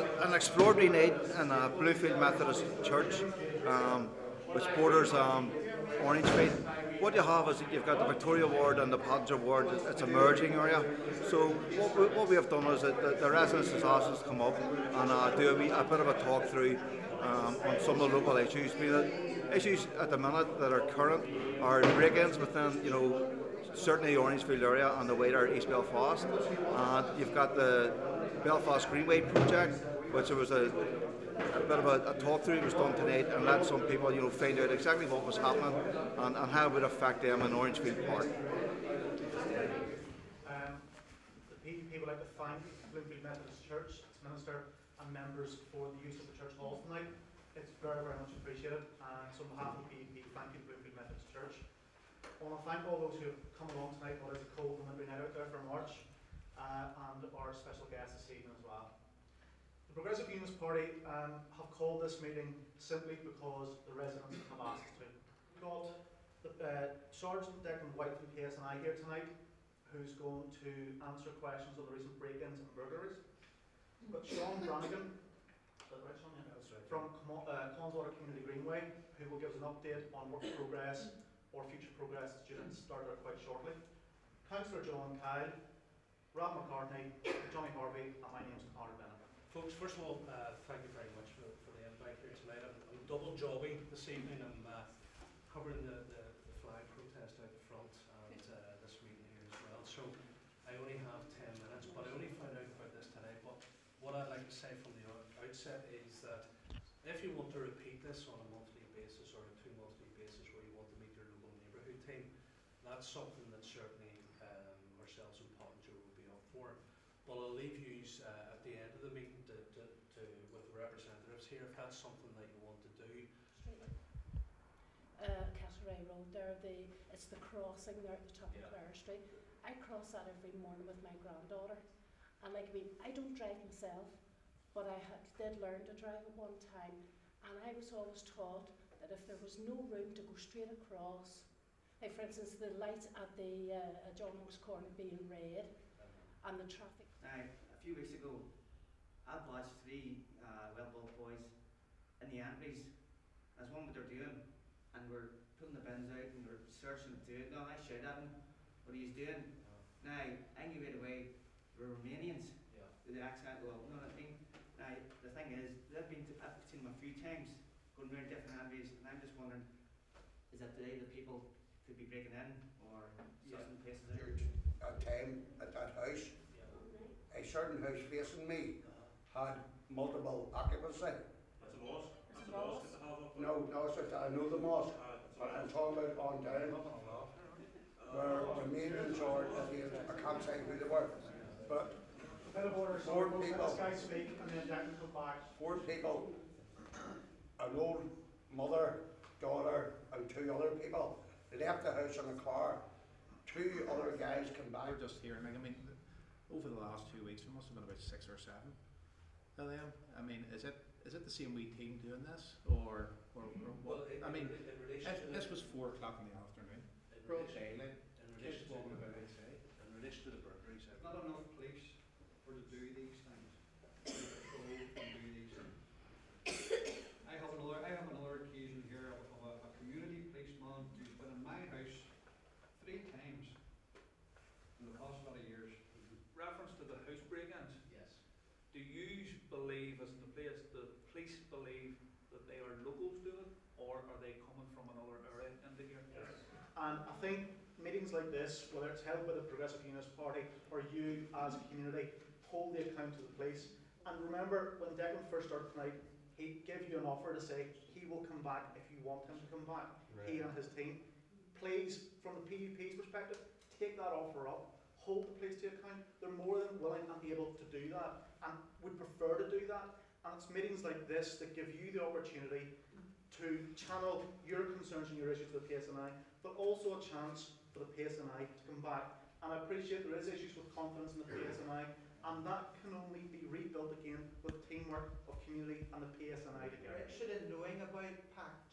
an exploratory night in Bloomfield Methodist Church, which borders Orangefield. What you have is that you've got the Victoria Ward and the Passenger Ward. It's a merging area. So what we have done is that the residents have asked us to come up and do a bit of a talk through on some of the local issues. Issues at the minute that are current are break-ins within, certainly the Orangefield area and the wider East Belfast. You've got the Belfast Greenway project, which there was a bit of a talk through was done tonight, and let some people find out exactly what was happening and how it would affect them in Orangefield Park. The PUP would like to thank Bloomfield Methodist Church, its minister and members for the use of the church hall tonight. It's very, very much appreciated. So on behalf of the PUP, thank you Bloomfield Methodist Church. I want to thank all those who have come along tonight, what is a cold and wintry night out there for March, and our special guests this evening as well. The Progressive Unionist Party have called this meeting simply because the residents have asked us to. We've got Sergeant Declan White from PSNI here tonight, who's going to answer questions on the recent break-ins and burglaries. We've got Sean Brannigan, from Conswater Community Greenway, who will give us an update on work progress or future progress students started out quite shortly. Councillor John Kyle, Rob McCartney, Johnny Harvey, and my name is Conor Bennett. Folks, first of all, thank you very much for the invite here tonight. I'm double jobbing this evening. I'm covering the flag protest out the front and this meeting here as well. So I only have 10 minutes, but I only found out about this today. But what I'd like to say from the outset is that if you want to repeat this on a monthly basis or a 2-monthly basis where you want to meet your local neighbourhood team, that's something that certainly ourselves in Pottinger will be up for. But I'll leave you at the end of the meeting with the representatives here if that's something that you want to do. Castlereagh Road there, it's the crossing there at the top of Clare Street. I cross that every morning with my granddaughter, and I don't drive myself, but I did learn to drive at one time, and I was always taught that if there was no room to go straight across, like for instance the lights at the John Monk's Corner being red, and the traffic. Now, a few weeks ago, I watched 3 well-built boys in the entries. That's one what they're doing, and we're putting the bins out and we're searching to do it. Now I shout at him what he's doing. Now I knew right away they were Romanians. The accent, well, you know what I mean? Now the thing is, I've seen them a few times going around different entries, and I'm just wondering, is that today the people could be breaking in or sussing places out? A time at that house, a certain house facing me had multiple occupancy. That's a mosque. It's a mosque. No, it's just, I know the mosque, but I'm talking about on down where Romanians or Indians, I can't say who they were, but A bit of order, so Four we'll let people. this guy speak and then Declan come back. 4 people, an old mother, daughter, and 2 other people. They left the house in a car. 2 other guys came back. We're just hearing, over the last 2 weeks, there must have been about 6 or 7 of them. Is it the same wee team doing this, or what? Well, This was 4 o'clock in the afternoon. Broad daylight. Kids walking about outside. In relation to the burglaries, Not enough police to do these things. Patrol and do these things. I have another occasion here of a community policeman who's been in my house 3 times in the past lot of years. Reference to the house break-ins. yes. Do you believe, as in the police believe that they are locals doing it, or are they coming from another area into here? Yes. And I think meetings like this, whether it's held by the Progressive Unionist Party or you as a community, hold the account to the police. And remember, when Declan first started tonight, he gave you an offer to say he will come back if you want him to come back, he and his team. Please, from the PUP's perspective, take that offer up, hold the police to account. They're more than willing and able to do that, and would prefer to do that. And it's meetings like this that give you the opportunity to channel your concerns and your issues to the PSNI, but also a chance for the PSNI to come back. And I appreciate there is issues with confidence in the PSNI, and that can only be rebuilt again with teamwork of community and the PSNI together. We're interested in knowing about PACT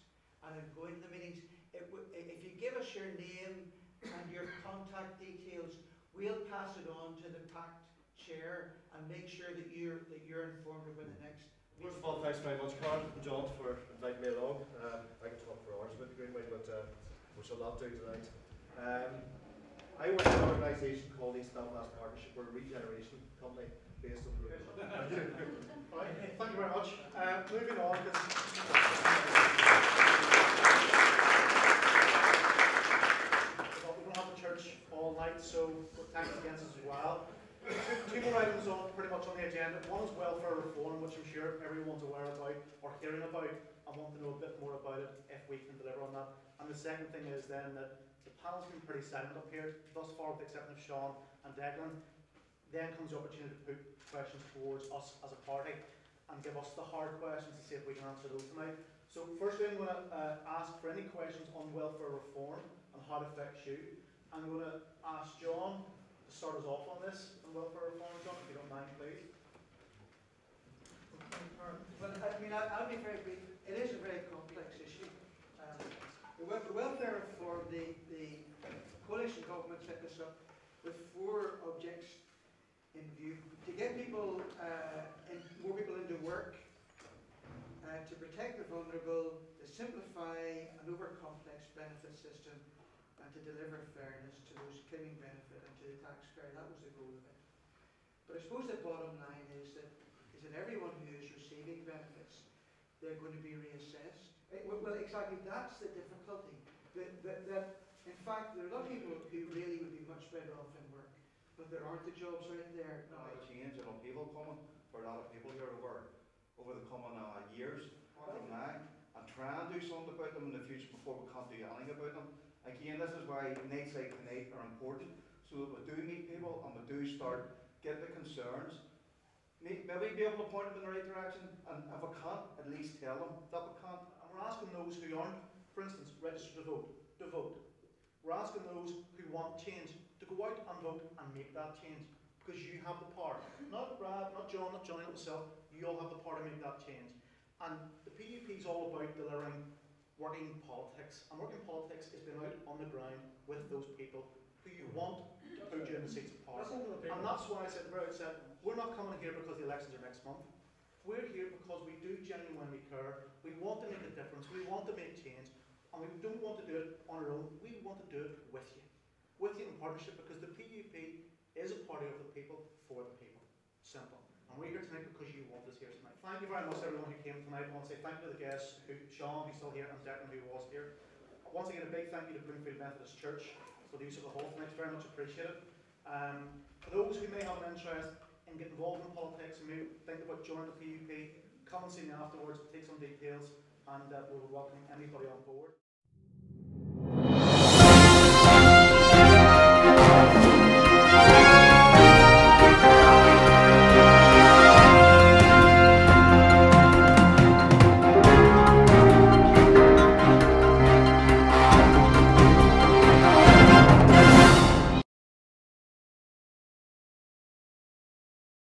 and in going to the meetings. If you give us your name and your contact details, we'll pass it on to the PACT chair and make sure that you're informed of when the next. First of all, thanks very much, Carl and John, for inviting me along. I can talk for hours about the Greenway, but we shall not do tonight. I work in an organisation called East Belfast Partnership. We're a regeneration company based on the road. Right, thank you very much. Moving on, we don't have the church all night, so thanks against us as well. Two more items on pretty much on the agenda. One is welfare reform, which I'm sure everyone's aware about or hearing about. I want to know a bit more about it if we can deliver on that. And the second thing is then that the panel's been pretty silent up here thus far, with the exception of Sean and Declan. Then comes the opportunity to put questions towards us as a party and give us the hard questions to see if we can answer those tonight. So firstly, I'm going to ask for any questions on welfare reform and how it affects you. I'm going to ask John to start us off on this on welfare reform. John, if you don't mind, please. Well, I mean, I'll be very brief. It is a very complex issue. The welfare reform, the coalition government set this up with 4 objects in view: to get people, more people into work, to protect the vulnerable, to simplify an over-complex benefit system, and to deliver fairness to those claiming benefit and to the taxpayer. That was the goal of it. But I suppose the bottom line is that everyone who is receiving benefits, they're going to be reassessed. Well, exactly, that's the difficulty. That in fact, there are a lot of people who really would be much better off in work, but there aren't the jobs right there. A lot of change and upheaval coming for a lot of people here over the coming years from now, and try and do something about them in the future before we can't do anything about them. Again, this is why nights like tonight are important, so that we do meet people and we do start get the concerns. Maybe be able to point them in the right direction, and if we can't, at least tell them that we can't. And we're asking those who aren't, for instance, registered to vote. We're asking those who want change to go out and vote and make that change, because you have the power. Not Brad, not John, not Johnny, not myself. You all have the power to make that change. And the PUP is all about delivering working politics. And working politics is being out on the ground with those people who you want to put you in the seats of power. And that's why I said at the very outset, we're not coming here because the elections are next month. We're here because we do genuinely care. We want to make a difference. We want to make change. And we don't want to do it on our own. We want to do it with you in partnership, because the PUP is a party of the people, for the people. Simple. And we're here tonight because you want us here tonight. Thank you very much everyone who came tonight. I want to say thank you to the guests, Sean, who's still here, and Declan, who was here. Once again, a big thank you to Bloomfield Methodist Church for the use of the hall tonight. It's very much appreciated. For those who may have an interest in getting involved in politics and may think about joining the PUP, come and see me afterwards, take some details, and we'll welcome anybody on board.